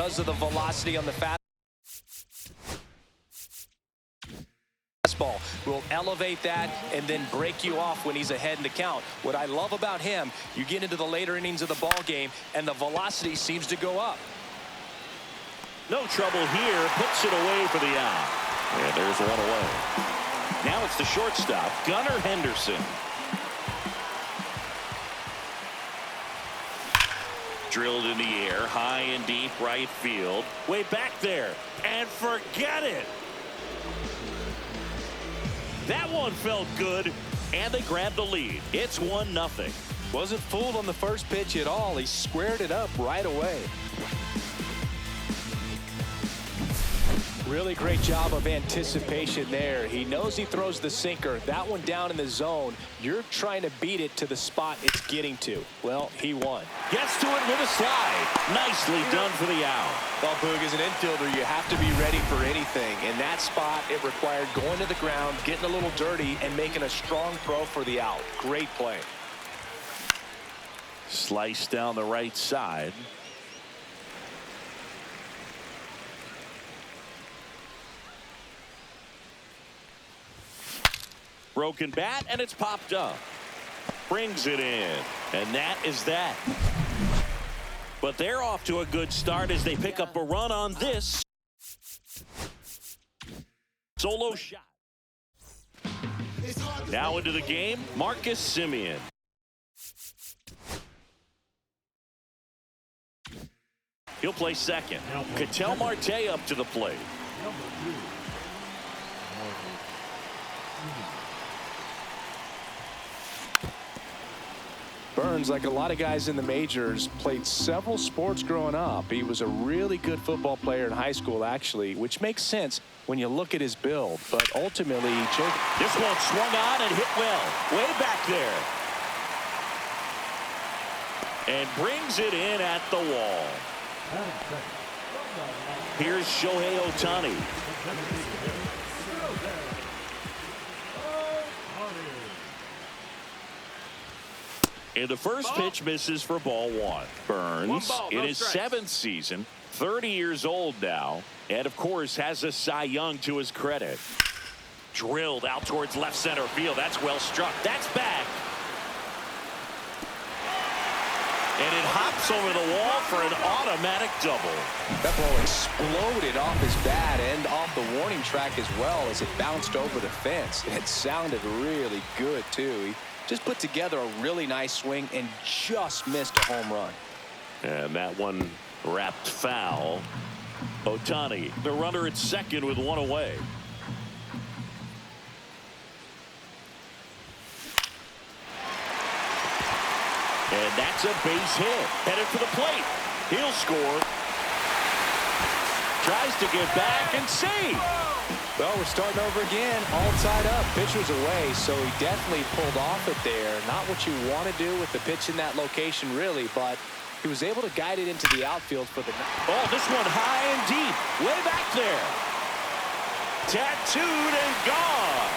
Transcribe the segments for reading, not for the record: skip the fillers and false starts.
because of the velocity on the fastball. Will elevate that and then break you off when he's ahead in the count. What I love about him, you get into the later innings of the ball game, and the velocity seems to go up. No trouble here. Puts it away for the out. And there's one away. Now it's the shortstop, Gunnar Henderson. Drilled in the air, high and deep right field. Way back there. And forget it. That one felt good. And they grabbed the lead. It's 1-0. Wasn't fooled on the first pitch at all. He squared it up right away. Really great job of anticipation there. He knows he throws the sinker. That one down in the zone. You're trying to beat it to the spot it's getting to. Well, he won. Gets to it with a slide. Nicely done for the out. Well, Boog, as an infielder, you have to be ready for anything. In that spot, it required going to the ground, getting a little dirty, and making a strong throw for the out. Great play. Slice down the right side. Broken bat, and it's popped up. Brings it in, and that is that. But they're off to a good start as they pick up a run on this solo shot. Now into the game, Marcus Semien. He'll play second. Ketel Marte up to the plate. Burns, like a lot of guys in the majors, played several sports growing up. He was a really good football player in high school, actually, which makes sense when you look at his build. But ultimately, he chose. This one swung on and hit well. Way back there. And brings it in at the wall. Here's Shohei Ohtani. And the first pitch misses for ball one. Burns in his 7th season, 30 years old now, and of course has a Cy Young to his credit. Drilled out towards left center field. That's well struck. That's back. And it hops over the wall for an automatic double. That ball exploded off his bat and off the warning track as well as it bounced over the fence. It sounded really good, too. He just put together a really nice swing and just missed a home run. And that one wrapped foul. Ohtani, the runner at second with one away. And that's a base hit. Headed for the plate. He'll score. Tries to get back and save. Well, we're starting over again. All tied up. Pitcher's away, so he definitely pulled off it there. Not what you want to do with the pitch in that location, really, but he was able to guide it into the outfield for the. Oh, this one high and deep. Way back there. Tattooed and gone.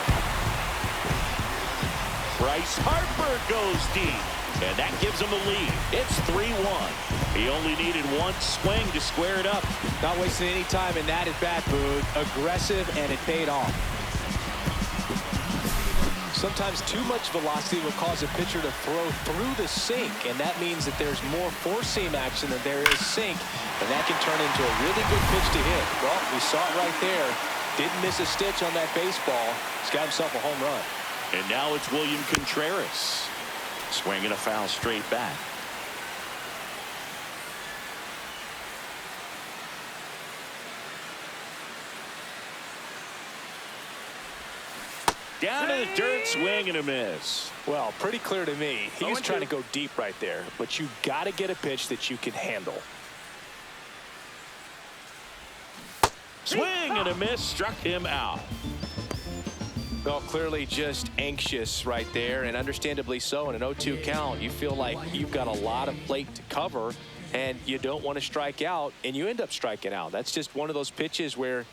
Bryce Harper goes deep. And that gives him the lead. It's 3-1. He only needed one swing to square it up. Not wasting any time in that at bat, Boog. Aggressive, and it paid off. Sometimes too much velocity will cause a pitcher to throw through the sink, and that means that there's more four-seam action than there is sink, and that can turn into a really good pitch to hit. Well, we saw it right there. Didn't miss a stitch on that baseball. He's got himself a home run. And now it's William Contreras. Swinging a foul straight back. Down in the dirt, swing and a miss. Well, pretty clear to me. He was trying to go deep right there, but you got to get a pitch that you can handle. Swing and a miss, struck him out. Well, clearly just anxious right there, and understandably so. In an 0-2 count, you feel like you've got a lot of plate to cover, and you don't want to strike out, and you end up striking out. That's just one of those pitches where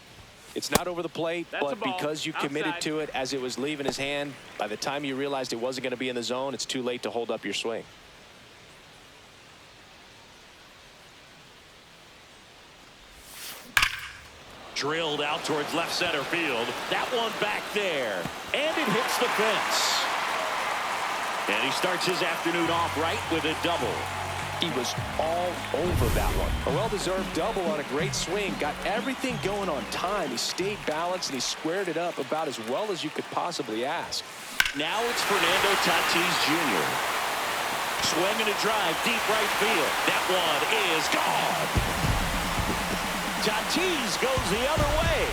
it's not over the plate, but because you committed to it as it was leaving his hand, by the time you realized it wasn't going to be in the zone, it's too late to hold up your swing. Drilled out towards left center field. That one back there. And it hits the fence. And he starts his afternoon off right with a double. He was all over that one. A well-deserved double on a great swing. Got everything going on time. He stayed balanced and he squared it up about as well as you could possibly ask. Now it's Fernando Tatis Jr. Swinging a drive deep right field. That one is gone. Tatis goes the other way.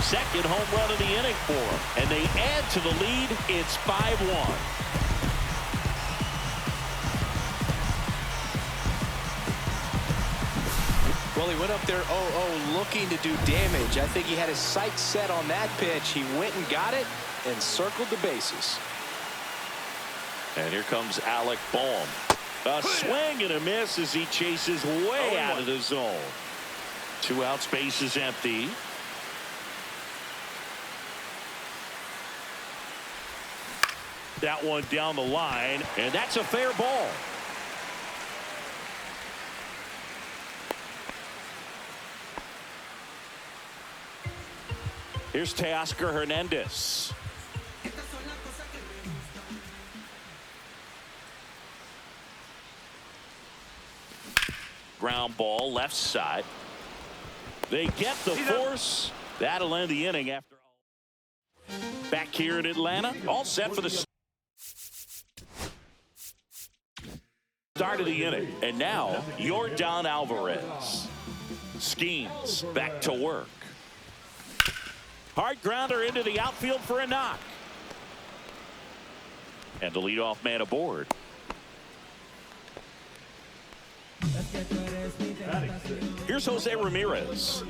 Second home run of the inning for him. And they add to the lead. It's 5-1. Well, he went up there 0-0 looking to do damage. I think he had his sights set on that pitch. He went and got it and circled the bases. And here comes Alec Bohm. A swing and a miss as he chases way out of the zone. 2 outs, base is empty. That one down the line, and that's a fair ball. Here's Teoscar Hernandez. Ground ball left side. They get the force. That'll end the inning after all. Back here in Atlanta, all set for the start of the inning. And now, Yordan Alvarez. Schemes back to work. Hard grounder into the outfield for a knock. And the leadoff man aboard. Here's Jose Ramirez.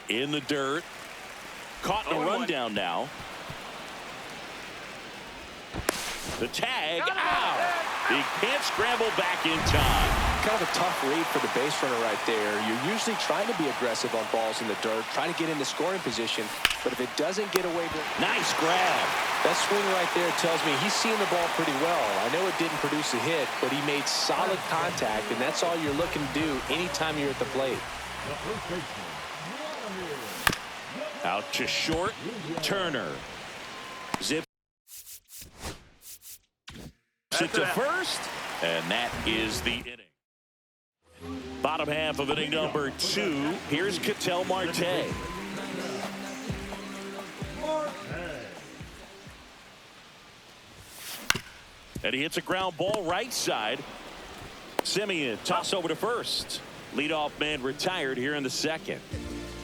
In the dirt. Caught in a rundown now. The tag out. He can't scramble back in time. Kind of a tough read for the base runner right there. You're usually trying to be aggressive on balls in the dirt, trying to get into scoring position. But if it doesn't get away, nice grab. That swing right there tells me he's seeing the ball pretty well. I know it didn't produce a hit, but he made solid contact, and that's all you're looking to do anytime you're at the plate. Out to short. Turner. Zip it to first, and that is the inning. Bottom half of inning number 2. Here's Ketel Marte. And he hits a ground ball right side. Simeon toss over to first. Leadoff man retired here in the second.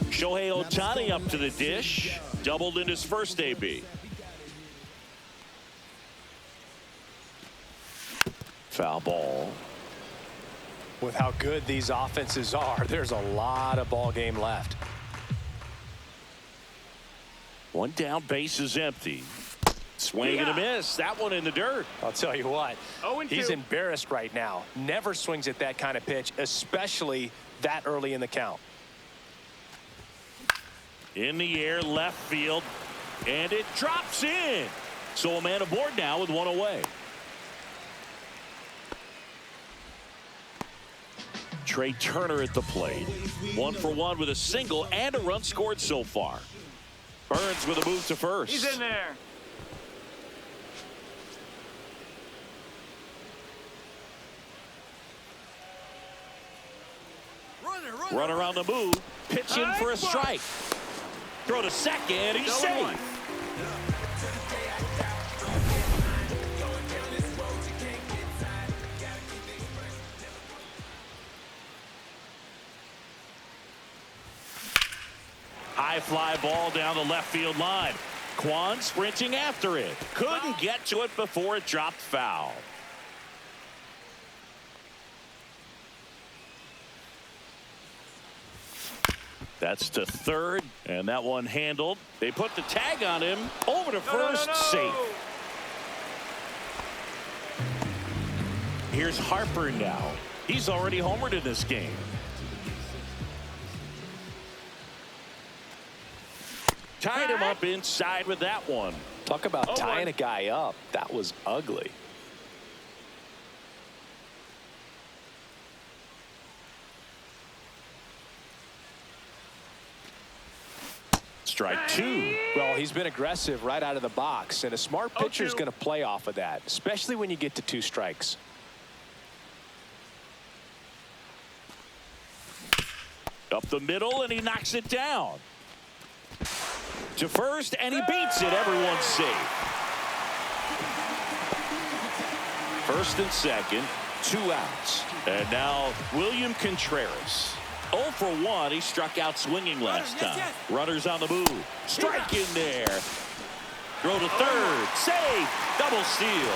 Shohei Ohtani up to the dish. Doubled in his first AB. Foul ball. With how good these offenses are, there's a lot of ball game left. One down, base is empty. Swing and a miss. That one in the dirt. I'll tell you what, he's embarrassed right now. Never swings at that kind of pitch, especially that early in the count. In the air, left field, and it drops in. So a man aboard now with one away. Trey Turner at the plate. 1 for 1 with a single and a run scored so far. Burns with a move to first. He's in there. Runner on the move. Pitching for a strike. Throw to second. He's safe. High fly ball down the left field line. Kwan sprinting after it. Couldn't get to it before it dropped foul. That's to third, and that one handled. They put the tag on him. Over to first, safe. Here's Harper now. He's already homered in this game. Tied him up inside with that one. Talk about tying a guy up. That was ugly. Strike two. Well, he's been aggressive right out of the box, and a smart pitcher is going to play off of that, especially when you get to 2 strikes. Up the middle, and he knocks it down. To first, and he beats it. Everyone's safe. First and second, 2 outs. And now William Contreras. 0 for 1. He struck out swinging last time. Runners on the move. Strike in there. Throw to third. Save. Double steal.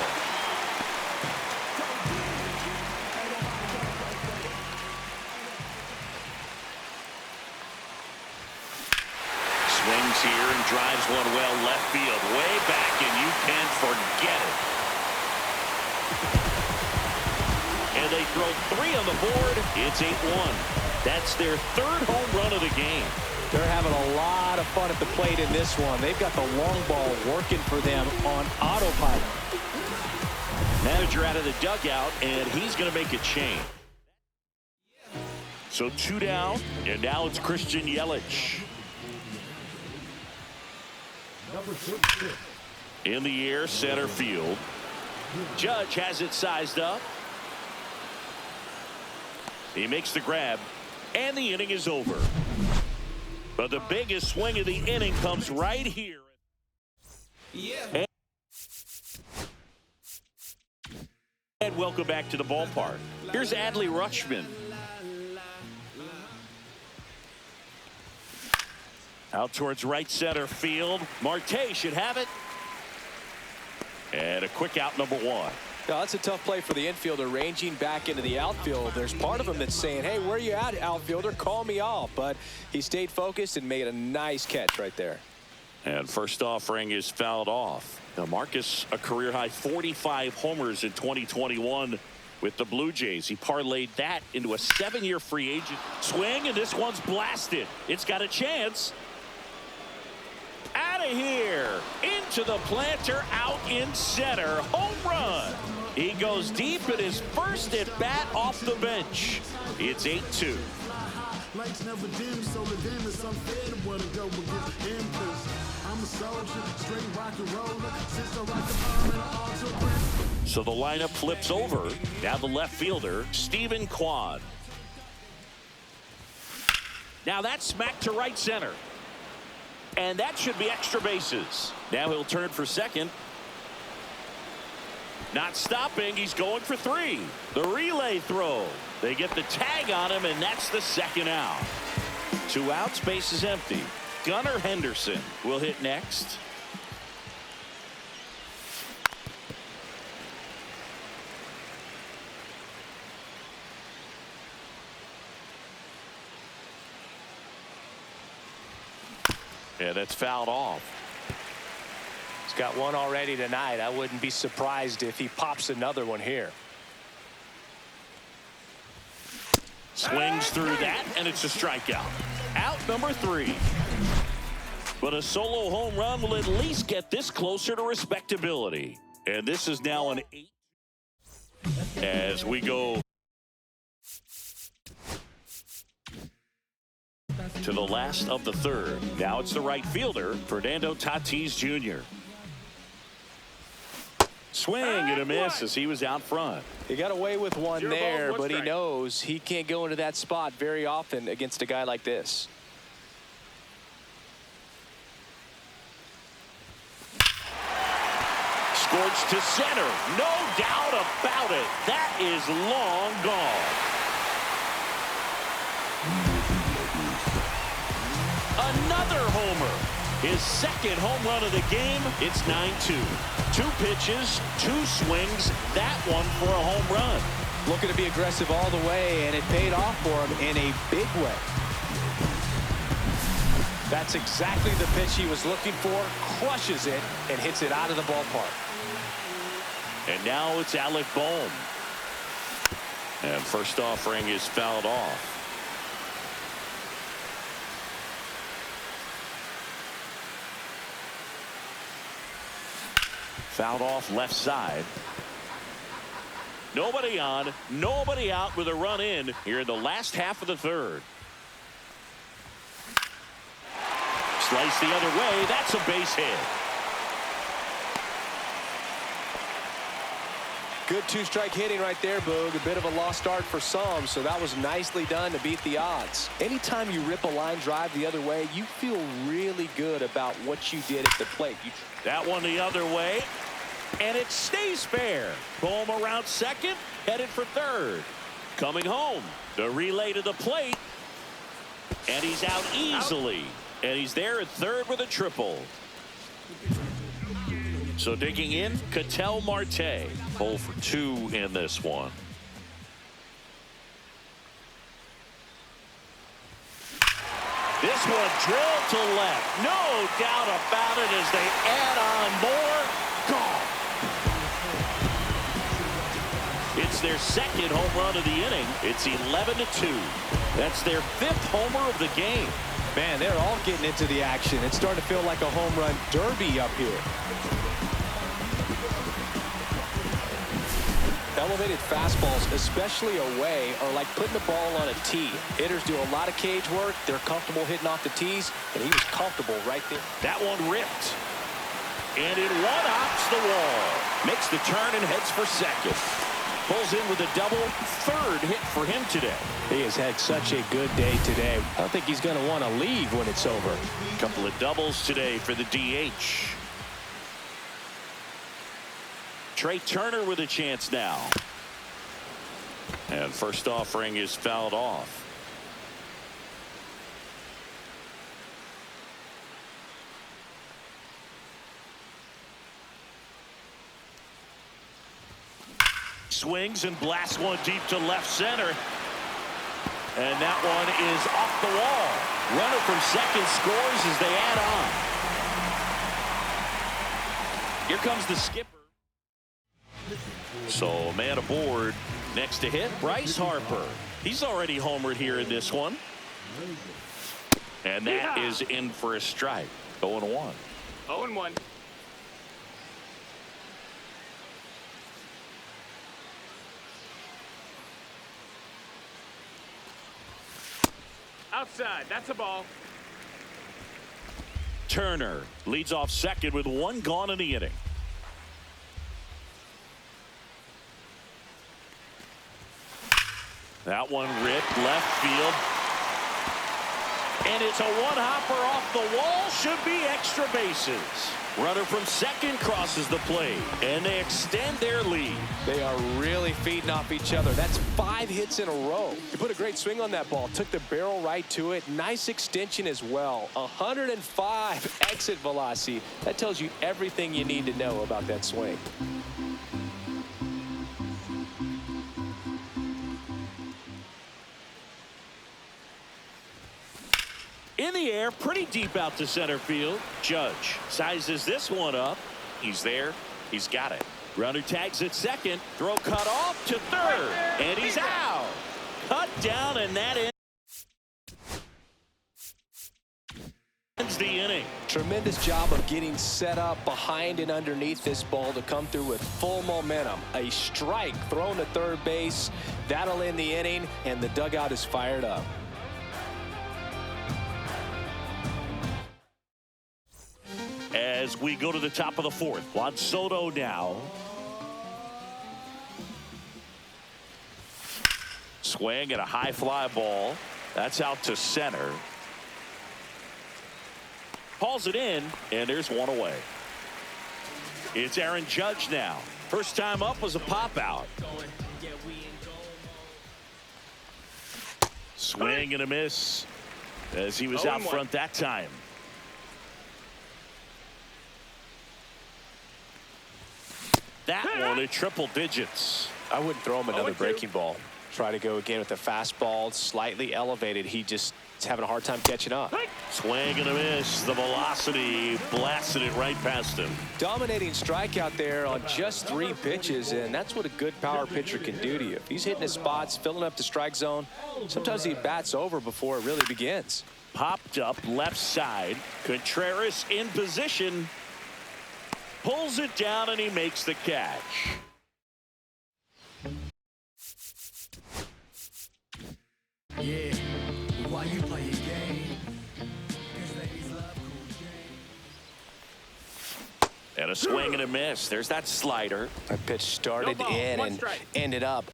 Swings here and drives one well left field. Way back, and you can't forget it. And they throw 3 on the board. It's 8-1. That's their 3rd home run of the game. They're having a lot of fun at the plate in this one. They've got the long ball working for them on autopilot. Manager out of the dugout, and he's going to make a change. So 2 down, and now it's Christian Yelich. In the air, center field. Judge has it sized up. He makes the grab, and the inning is over. But the biggest swing of the inning comes right here. And welcome back to the ballpark. Here's Adley Rutschman. Out towards right center field. Marte should have it. And a quick out, number 1. Now, that's a tough play for the infielder, ranging back into the outfield. There's part of him that's saying, hey, where you at, outfielder? Call me off. But he stayed focused and made a nice catch right there. And first offering is fouled off. Now, Marcus, a career-high 45 homers in 2021 with the Blue Jays. He parlayed that into a 7-year free agent swing, and this one's blasted. It's got a chance. Out of here. Into the planter, out in center. Home run. He goes deep in his first at bat off the bench. It's 8-2. So the lineup flips over. Now the left fielder, Stephen Kwan. Now that's smacked to right center. And that should be extra bases. Now he'll turn for second. Not stopping. He's going for 3. The relay throw. They get the tag on him, and that's the 2nd out. 2 outs, base is empty. Gunnar Henderson will hit next. Yeah, that's fouled off. He's got 1 already tonight. I wouldn't be surprised if he pops another one here. Swings through that, and it's a strikeout. Out number 3. But a solo home run will at least get this closer to respectability. And this is now an 8. As we go to the last of the 3rd. Now it's the right fielder, Fernando Tatis Jr. Swing and a miss as he was out front. He got away with one there, but he knows he can't go into that spot very often against a guy like this. Scorched to center. No doubt about it. That is long gone. Another homer. His 2nd home run of the game. It's 9-2. 2 pitches, 2 swings. That one for a home run. Looking to be aggressive all the way, and it paid off for him in a big way. That's exactly the pitch he was looking for. Crushes it and hits it out of the ballpark. And now it's Alec Bohm. And first offering is fouled off. Fouled off left side. Nobody on, nobody out with a run in here in the last half of the 3rd. Slice the other way. That's a base hit. Good two-strike hitting right there, Boog. A bit of a lost start for some, so that was nicely done to beat the odds. Anytime you rip a line drive the other way, you feel really good about what you did at the plate. That one the other way, and it stays fair. Pull him around second, headed for third. Coming home, the relay to the plate, and he's out easily. And he's there at third with a triple. So digging in, Ketel Marte. 0 for 2 in this one. This one drilled to left. No doubt about it as they add on more. Gone. It's their second home run of the inning. It's 11-2. That's their 5th homer of the game. Man, they're all getting into the action. It's starting to feel like a home run derby up here. Elevated fastballs, especially away, are like putting the ball on a tee. Hitters do a lot of cage work. They're comfortable hitting off the tees, and he was comfortable right there. That one ripped. And it one-hops the wall. Makes the turn and heads for second. Pulls in with a double. 3rd hit for him today. He has had such a good day today. I don't think he's going to want to leave when it's over. A couple of doubles today for the DH. Trey Turner with a chance now. And first offering is fouled off. Swings and blasts one deep to left center. And that one is off the wall. Runner from second scores as they add on. Here comes the skipper. So man aboard. Next to hit, Bryce Harper. He's already homered here in this one. And that is in for a strike. 0-1. 0-1. Outside. That's a ball. Turner leads off second with 1 gone in the inning. That one ripped left field. And it's a one-hopper off the wall. Should be extra bases. Runner from second crosses the plate. And they extend their lead. They are really feeding off each other. That's 5 hits in a row. He put a great swing on that ball. Took the barrel right to it. Nice extension as well. 105 exit velocity. That tells you everything you need to know about that swing. In the air, pretty deep out to center field. Judge sizes this one up. He's there. He's got it. Runner tags at second. Throw cut off to third. And he's out. Cut down, and that ends the inning. Tremendous job of getting set up behind and underneath this ball to come through with full momentum. A strike thrown to third base. That'll end the inning, and the dugout is fired up. As we go to the top of the 4th, Juan Soto now. Swing at a high fly ball. That's out to center. Hauls it in, and there's one away. It's Aaron Judge now. First time up was a pop out. Swing and a miss as he was out front that time. That one at triple digits. I wouldn't throw him another breaking ball. Try to go again with the fastball, slightly elevated. He just is having a hard time catching up. Swing and a miss. The velocity blasted it right past him. Dominating strikeout there on just 3 pitches, and that's what a good power pitcher can do to you. If he's hitting his spots, filling up the strike zone, sometimes he bats over before it really begins. Popped up left side. Contreras in position. Pulls it down, and he makes the catch. Yeah, why you play your game? 'Cause ladies love cool And a swing and a miss. There's that slider. That pitch started No ball, in one and strike. ended up.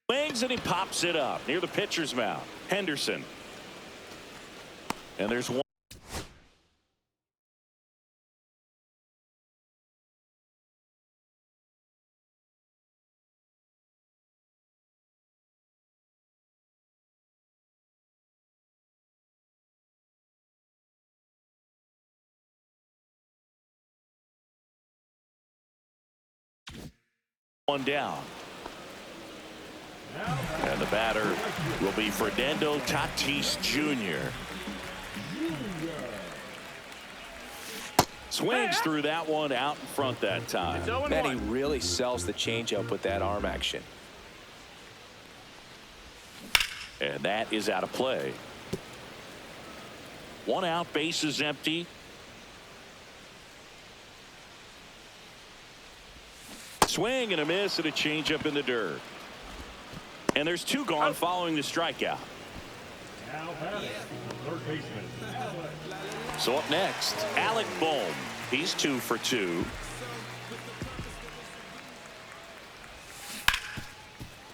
Swings and he pops it up near the pitcher's mound. Henderson. And there's one. One down. And the batter will be Fernando Tatis Jr. Swings through that one out in front that time. Man, he really sells the changeup with that arm action. And that is out of play. One out, base is empty. Swing and a miss and a changeup in the dirt. And there's two gone following the strikeout. So up next, Alec Bohm. He's 2 for 2.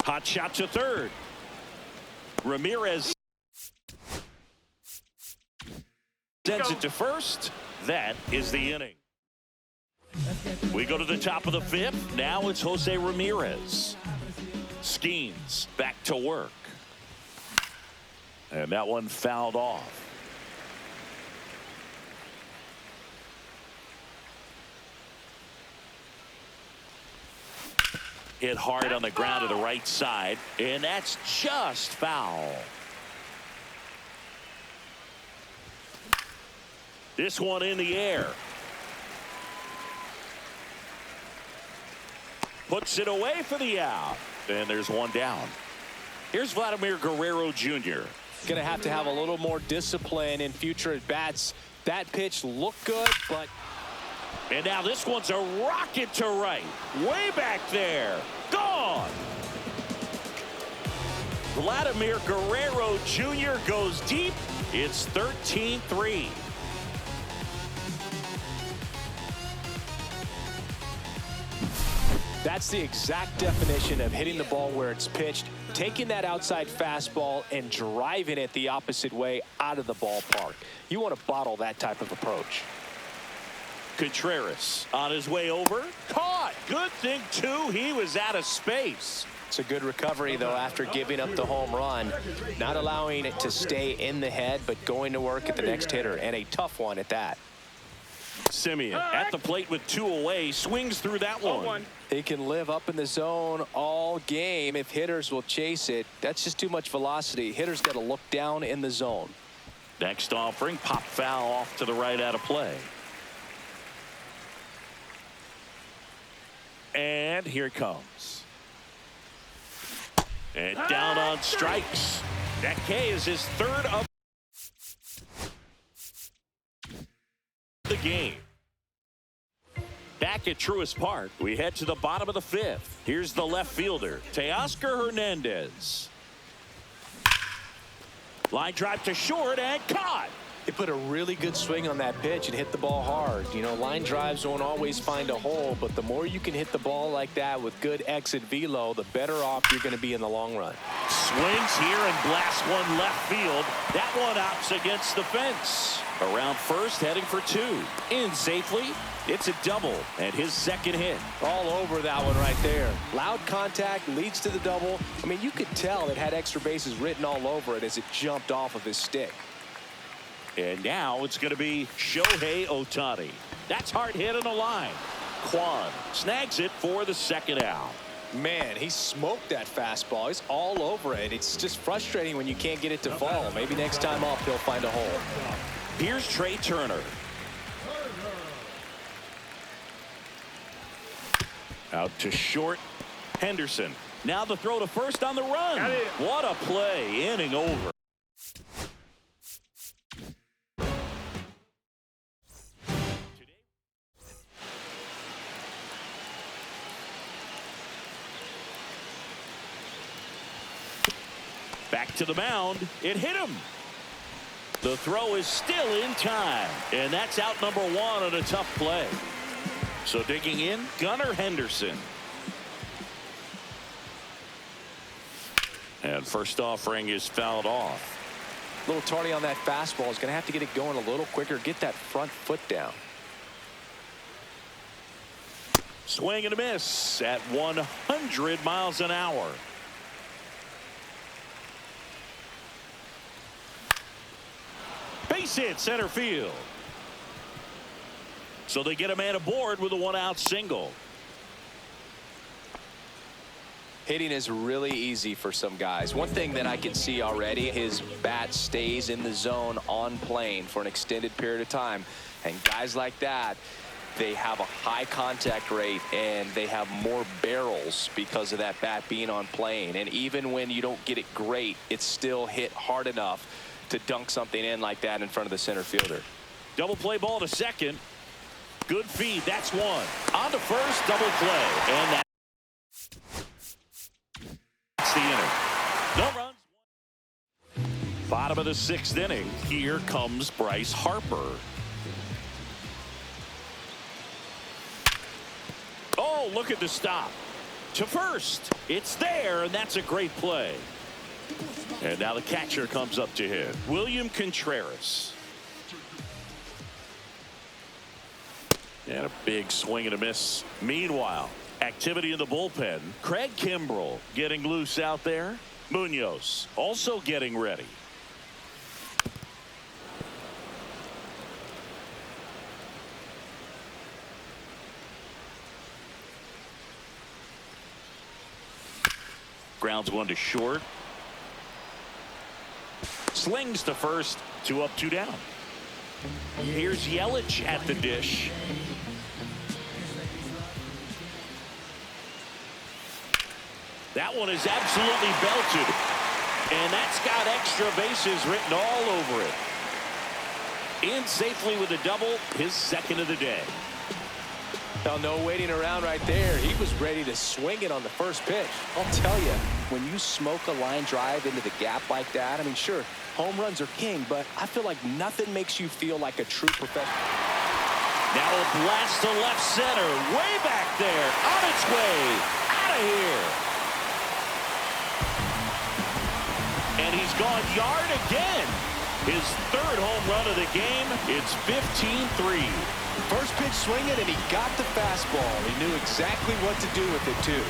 Hot shot to third. Ramirez sends it to first. That is the inning. We go to the top of the 5th. Now it's Jose Ramirez. Skeens back to work. And that one fouled off. Hit hard on the ground to the right side. And that's just foul. This one in the air. Puts it away for the out. And there's one down. Here's Vladimir Guerrero Jr. Going to have a little more discipline in future at bats. That pitch looked good, but. And now this one's a rocket to right. Way back there. Gone. Vladimir Guerrero Jr. goes deep. It's 13-3. That's the exact definition of hitting the ball where it's pitched, taking that outside fastball and driving it the opposite way out of the ballpark. You want to bottle that type of approach. Contreras on his way over. Caught. Good thing, too. He was out of space. It's a good recovery, though, after giving up the home run. Not allowing it to stay in the head, but going to work at the next hitter, and a tough one at that. Simeon at the plate with 2 away. Swings through that one. He can live up in the zone all game if hitters will chase it. That's just too much velocity. Hitters got to look down in the zone. Next offering, pop foul off to the right out of play. And here it comes. And down on strikes. That K is his 3rd of the game. Back at Truist Park, we head to the bottom of the 5th. Here's the left fielder, Teoscar Hernandez. Line drive to short and caught. He put a really good swing on that pitch and hit the ball hard. You know, line drives won't always find a hole, but the more you can hit the ball like that with good exit velo, the better off you're going to be in the long run. Swings here and blasts one left field. That one opts against the fence. Around first, heading for 2. In safely. It's a double and his 2nd hit. All over that one right there. Loud contact leads to the double. I mean, you could tell it had extra bases written all over it as it jumped off of his stick. And now it's going to be Shohei Ohtani. That's hard hit on the line. Kwan snags it for the 2nd out. Man, he smoked that fastball. He's all over it. It's just frustrating when you can't get it to fall. Maybe next time up he'll find a hole. Here's Trey Turner. Out to short. Henderson. Now the throw to first on the run. Got it. What a play. Inning over. Back to the mound. It hit him. The throw is still in time. And that's out number one on a tough play. So digging in, Gunnar Henderson. And first offering is fouled off. A little tardy on that fastball. Is going to have to get it going a little quicker. Get that front foot down. Swing and a miss at 100 miles an hour. Base hit center field. So they get a man aboard with a one-out single. Hitting is really easy for some guys. One thing that I can see already, his bat stays in the zone on plane for an extended period of time. And guys like that, they have a high contact rate and they have more barrels because of that bat being on plane. And even when you don't get it great, it's still hit hard enough to dunk something in like that in front of the center fielder. Double play ball to second. Good feed. That's one. On to first. Double play. And that's the inning. No runs. Bottom of the sixth inning. Here comes Bryce Harper. Oh, look at the stop. To first. It's there, and that's a great play. And now the catcher comes up to hit. William Contreras. And a big swing and a miss. Meanwhile, activity in the bullpen. Craig Kimbrell getting loose out there. Munoz also getting ready. Grounds one to short. Slings to first. 2 up, 2 down. Here's Yelich at the dish. That one is absolutely belted. And that's got extra bases written all over it. In safely with a double, his second of the day. Now, no waiting around right there. He was ready to swing it on the first pitch. I'll tell you, when you smoke a line drive into the gap like that, I mean, sure, home runs are king, but I feel like nothing makes you feel like a true professional. Now a blast to left center, way back there, on its way, out of here. And he's gone yard again. His third home run of the game. It's 15-3. First pitch swinging, and he got the fastball. He knew exactly what to do with it, too.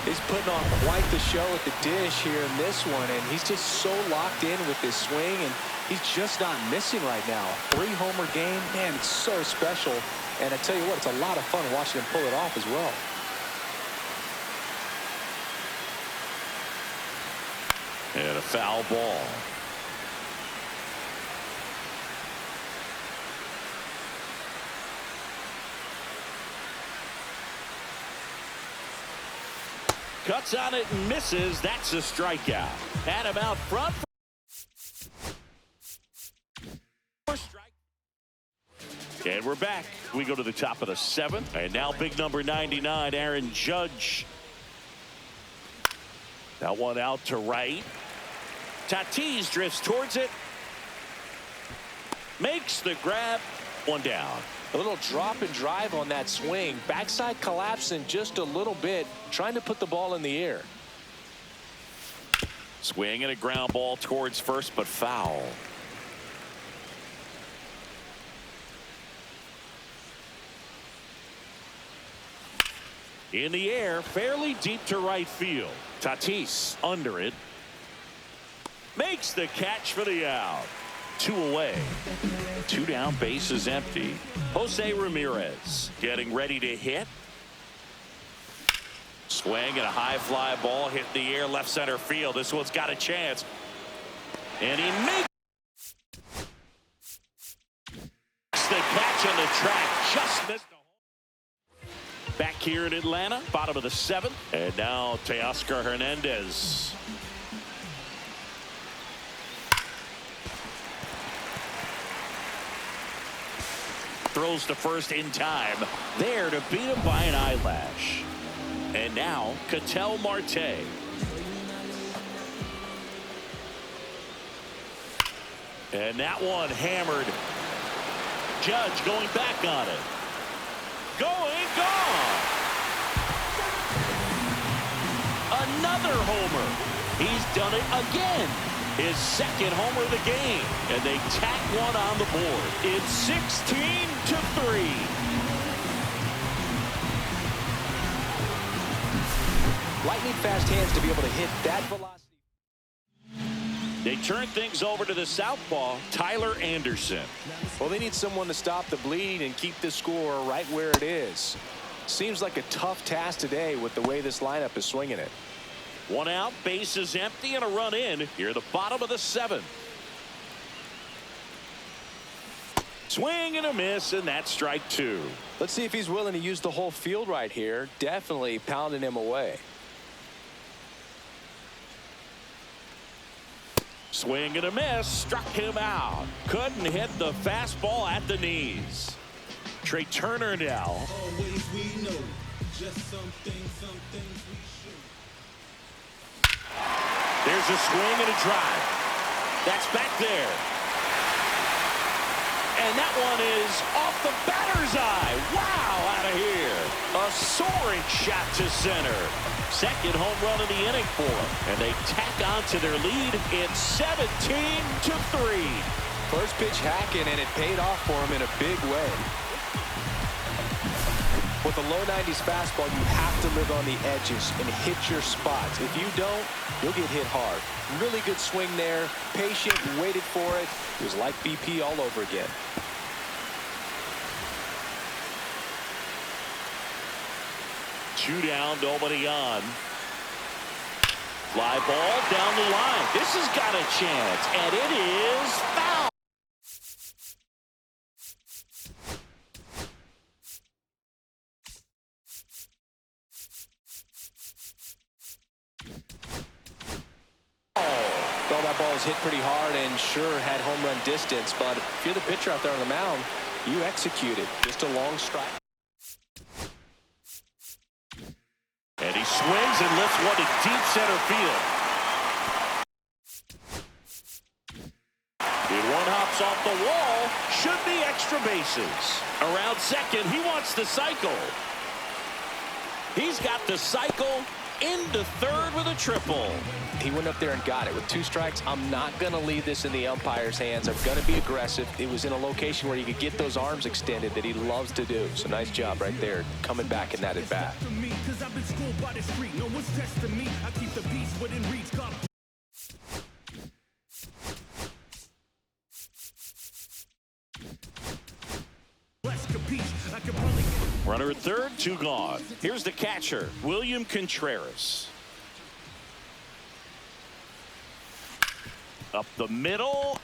He's putting on quite the show at the dish here in this one, and he's just so locked in with this swing, and he's just not missing right now. 3-homer game, man, it's so special. And I tell you what, it's a lot of fun watching him pull it off as well. And a foul ball. Cuts on it and misses. That's a strikeout. And him out front. And we're back. We go to the top of the 7th. And now big number 99, Aaron Judge. That one out to right. Tatis drifts towards it. Makes the grab. One down. A little drop and drive on that swing. Backside collapsing just a little bit, trying to put the ball in the air. Swing and a ground ball towards first, but foul. In the air, fairly deep to right field. Tatis under it. Makes the catch for the out. 2 away. 2 down, base is empty. Jose Ramirez getting ready to hit. Swing and a high fly ball hit the air left center field. This one's got a chance. And he makes the catch on the track. Just missed. Back here in Atlanta, bottom of the 7th. And now Teoscar Hernandez. Throws to first in time. There to beat him by an eyelash. And now Ketel Marte. And that one hammered. Judge going back on it. Going gone. Another homer. He's done it again. His second homer of the game. And they tack one on the board. It's 16-3. Lightning fast hands to be able to hit that velocity. They turn things over to the southpaw, Tyler Anderson. Well, they need someone to stop the bleed and keep this score right where it is. Seems like a tough task today with the way this lineup is swinging it. One out, bases empty, and a run in here at the bottom of the 7th. Swing and a miss, and that's strike 2. Let's see if he's willing to use the whole field right here. Definitely pounding him away. Swing and a miss, struck him out. Couldn't hit the fastball at the knees. Trey Turner now. Always we know, just some things we should. There's a swing and a drive. That's back there. And that one is off the batter's eye. Wow, out of here. A soaring shot to center. Second home run of the inning for them. And they tack on to their lead. It's 17-3. First pitch hacking, and it paid off for him in a big way. With a low 90s fastball, you have to live on the edges and hit your spots. If you don't, you'll get hit hard. Really good swing there. Patient, waited for it. It was like BP all over again. Two down, nobody on. Fly ball down the line. This has got a chance, and it is foul. Well, that ball was hit pretty hard and sure had home run distance, but if you're the pitcher out there on the mound, you executed. Just a long strike. And he swings and lifts one to deep center field. And one hops off the wall. Should be extra bases. Around second, he wants the cycle. He's got the cycle into third with a triple. He went up there and got it with 2 strikes. I'm not going to leave this in the umpire's hands. I'm going to be aggressive. It was in a location where he could get those arms extended that he loves to do. So nice job right there, coming back in that at bat. Runner at third, 2 gone. Here's the catcher, William Contreras. Up the middle.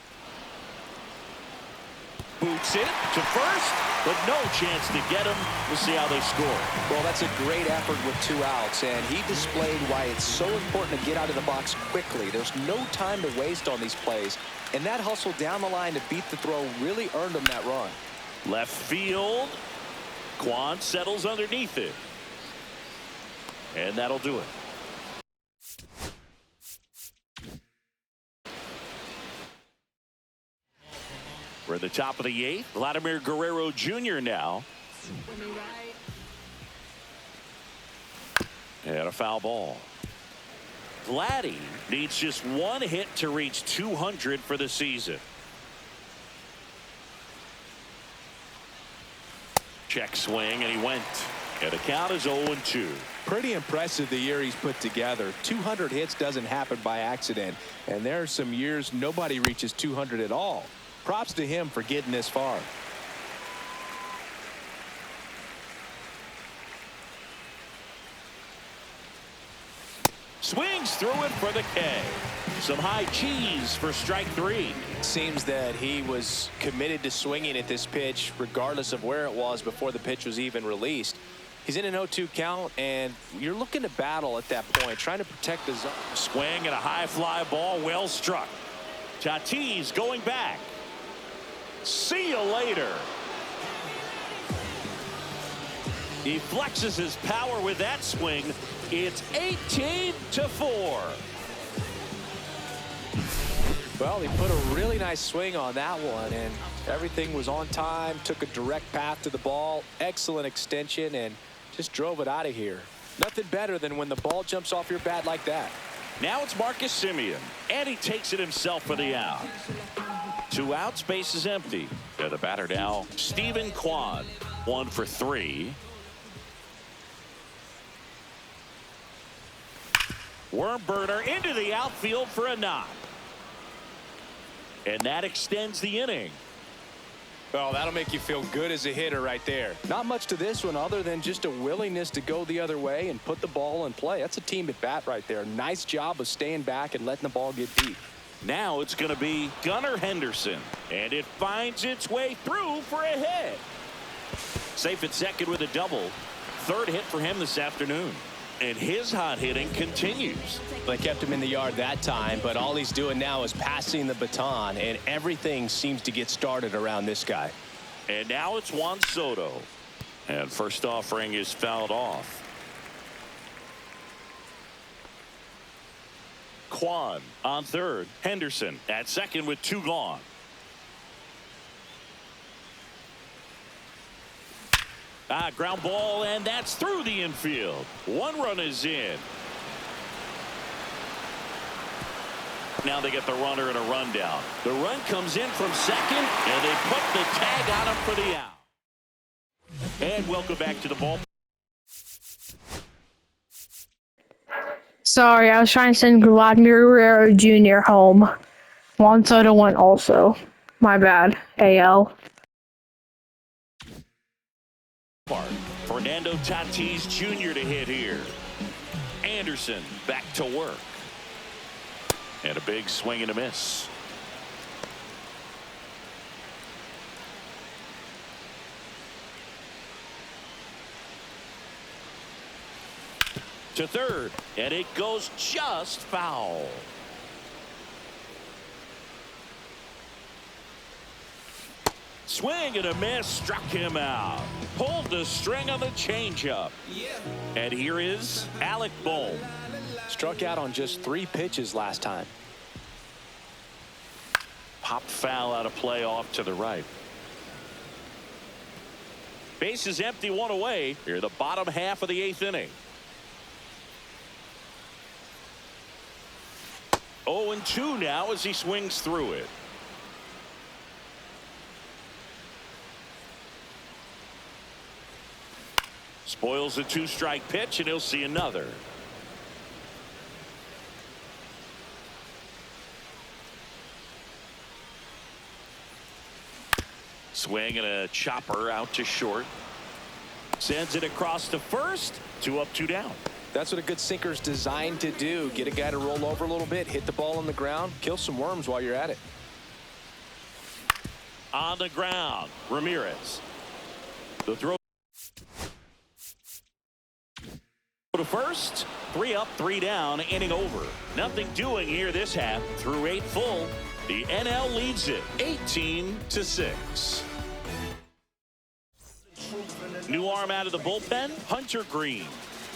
Boots it to first, but no chance to get him. We'll see how they score. Well, that's a great effort with 2 outs, and he displayed why it's so important to get out of the box quickly. There's no time to waste on these plays, and that hustle down the line to beat the throw really earned him that run. Left field. Quan settles underneath it. And that'll do it. We're at the top of the 8th. Vladimir Guerrero Jr. now. And a foul ball. Vladdy needs just 1 hit to reach 200 for the season. Check swing, and he went. And the count is 0-2. Pretty impressive the year he's put together. 200 hits doesn't happen by accident, and there are some years nobody reaches 200 at all. Props to him for getting this far. Swings through it for the K. Some high cheese for strike 3. Seems that he was committed to swinging at this pitch regardless of where it was before the pitch was even released. He's in an 0-2 count, and you're looking to battle at that point, trying to protect the zone. Swing and a high fly ball, well struck. Tatis going back. See you later. He flexes his power with that swing. It's 18-4. Well, he put a really nice swing on that one, and everything was on time, took a direct path to the ball, excellent extension, and just drove it out of here. Nothing better than when the ball jumps off your bat like that. Now it's Marcus Semien, and he takes it himself for the out. 2 outs, base is empty. They're the batter now, Stephen Kwan, 1 for 3. Worm burner into the outfield for a knock. And that extends the inning. Well, that'll make you feel good as a hitter right there. Not much to this one other than just a willingness to go the other way and put the ball in play. That's a team at bat right there. Nice job of staying back and letting the ball get deep. Now it's going to be Gunnar Henderson, and it finds its way through for a hit. Safe at second with a double. 3rd hit for him this afternoon. And his hot hitting continues. They kept him in the yard that time, but all he's doing now is passing the baton, and everything seems to get started around this guy. And now it's Juan Soto. And first offering is fouled off. Kwan on 3rd. Henderson at 2nd with 2 gone. Ground ball, and that's through the infield. 1 run is in. Now they get the runner and a rundown. The run comes in from 2nd, and they put the tag on him for the out. And welcome back to the ball. Sorry, I was trying to send Vladimir Guerrero Jr. home. Juan Soto went also. My bad. AL. Fernando Tatis Jr. to hit here. Anderson back to work. And a big swing and a miss. To 3rd, and it goes just foul. Swing and a miss, struck him out. Pulled the string on the changeup. And here is Alec Bohm. Struck out on just 3 pitches last time. Popped foul out of play off to the right. Base is empty, 1 away. Here the bottom half of the 8th inning. 0-2 now as he swings through it. Spoils a 2-strike pitch, and he'll see another. Swing and a chopper out to short. Sends it across to first. 2 up, 2 down. That's what a good sinker's designed to do. Get a guy to roll over a little bit, hit the ball on the ground, kill some worms while you're at it. On the ground, Ramirez. The throw to first. 3 up, 3 down, inning over. Nothing doing here this half. Through 8 full, the NL leads it 18-6. New arm out of the bullpen, Hunter Green.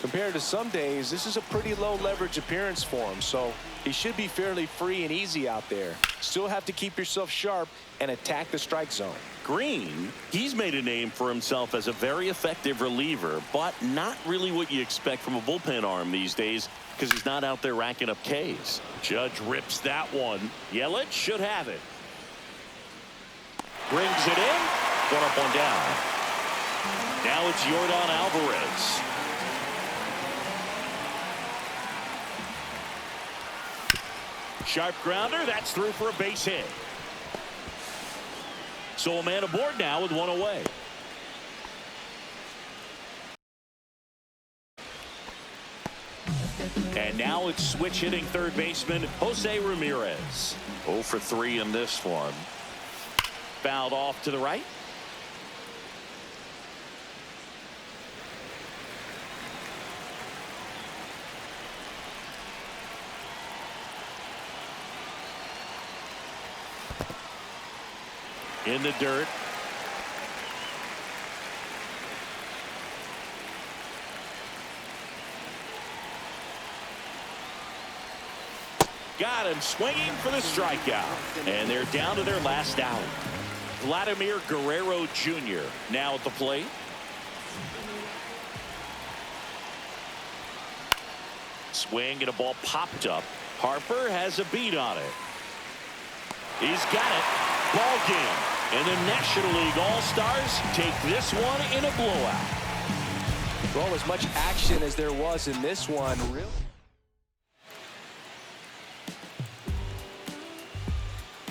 Compared to some days, this is a pretty low leverage appearance for him, so he should be fairly free and easy out there. Still have to keep yourself sharp and attack the strike zone. Green, he's made a name for himself as a very effective reliever, but not really what you expect from a bullpen arm these days because he's not out there racking up Ks. Judge rips that one. Yelich should have it. Brings it in. 1 up, 1 down. Now it's Yordan Alvarez. Sharp grounder. That's through for a base hit. So a man aboard now with 1 away. And now it's switch hitting third baseman Jose Ramirez. 0 for 3 in this one. Fouled off to the right. in the dirt. Got him swinging for the strikeout. And they're down to their last out. Vladimir Guerrero Jr. now at the plate. Swing and a ball popped up. Harper has a beat on it. He's got it. Ball game. And the National League All-Stars take this one in a blowout. Well, as much action as there was in this one, really.